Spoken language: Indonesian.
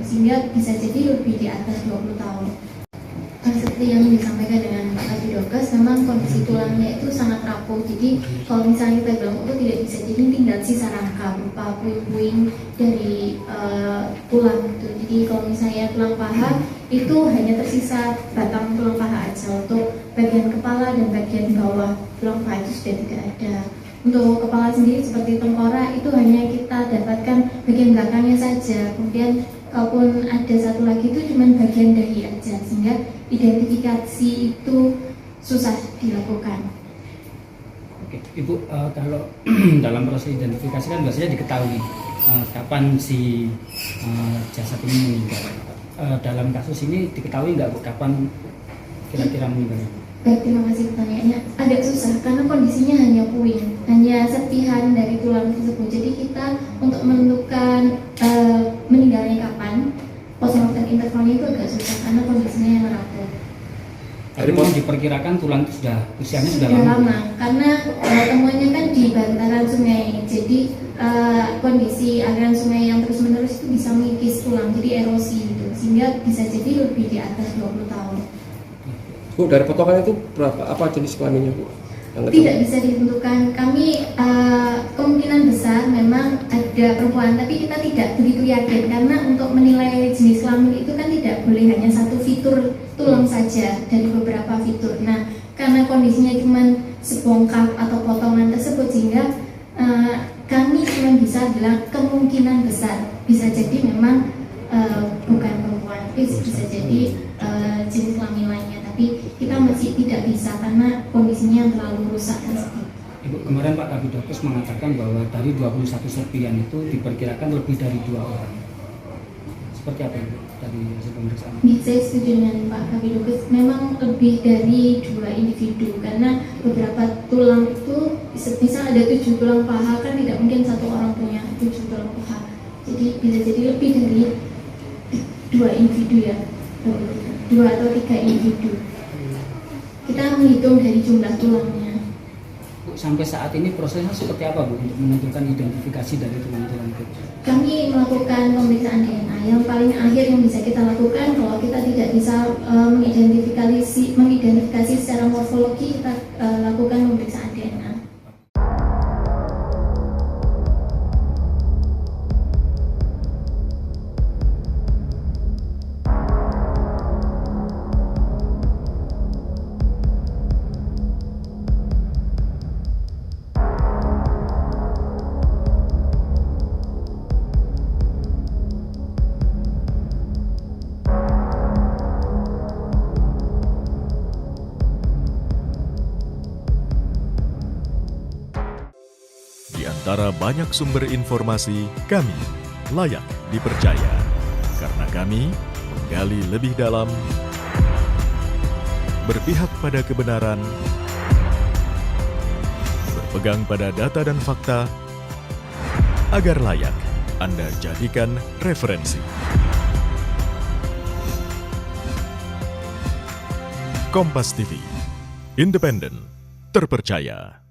sehingga bisa jadi lebih di atas 20 tahun. Seperti yang disampaikan dengan Pak Kabidokes, memang kondisi tulangnya itu sangat rapuh. Jadi kalau misalnya kita bilang itu tidak bisa, jadi tinggal sisa rangka berupa puing-puing dari tulang gitu. Jadi kalau misalnya tulang paha itu hanya tersisa batang tulang paha aja. Untuk bagian kepala dan bagian bawah tulang paha itu sudah tidak ada. Untuk kepala sendiri seperti tengkorak itu hanya kita dapatkan bagian belakangnya saja. Kemudian kalaupun ada satu lagi itu cuma bagian dahi aja, sehingga identifikasi itu susah dilakukan. Oke, Ibu, kalau dalam proses identifikasi kan biasanya diketahui kapan si jasad ini meninggal. Dalam kasus ini diketahui nggak Bu kapan kira-kira meninggal? Baik, terima kasih pertanyaannya. Agak susah karena kondisinya hanya puing, hanya serpihan dari tulang tersebut. Jadi kita untuk menentukan meninggalnya kapan, postmortem intervalnya itu agak susah karena kondisinya yang rapuh. Tapi memang diperkirakan tulang itu sudah usianya sudah lama. Karena temuannya kan di bantaran sungai. Jadi kondisi aliran sungai yang terus-menerus itu bisa mengikis tulang, jadi erosi gitu. Sehingga bisa jadi lebih di atas 20 tahun. Bu, dari potongan itu berapa? Apa jenis kelaminnya, Bu? Tidak bisa ditentukan. Kami kemungkinan besar memang ada perempuan, tapi kita tidak begitu yakin karena untuk menilai jenis kelamin itu kan tidak boleh hanya satu fitur tulang saja dari beberapa fitur. Nah, karena kondisinya cuma sebongkah atau potongan tersebut, sehingga kami cuma bisa bilang kemungkinan besar bisa jadi memang bukan perempuan, bisa jadi jenis kelamin lainnya. Tapi kita masih tidak bisa karena kondisinya yang terlalu rusak dan sedikit. Ibu, kemarin Pak Kabidokes mengatakan bahwa dari 21 serpihan itu diperkirakan lebih dari 2 orang. Seperti apa Ibu dari hasil pemeriksaan? Saya setuju dengan Pak Kabidokes, memang lebih dari 2 individu karena beberapa tulang itu misal ada 7 tulang paha, kan tidak mungkin satu orang punya 7 tulang paha. Jadi bisa jadi lebih dari 2 individu ya. 2 atau 3 individu. Kita menghitung dari jumlah tulangnya. Bu, sampai saat ini prosesnya seperti apa Bu untuk menentukan identifikasi dari tulang-tulang itu? Kami melakukan pemeriksaan DNA. Yang paling akhir yang bisa kita lakukan kalau kita tidak bisa mengidentifikasi secara morfologi, kita lakukan pemeriksaan DNA. Di antara banyak sumber informasi, kami layak dipercaya. Karena kami menggali lebih dalam, berpihak pada kebenaran, berpegang pada data dan fakta, agar layak Anda jadikan referensi. Kompas TV, independen, terpercaya.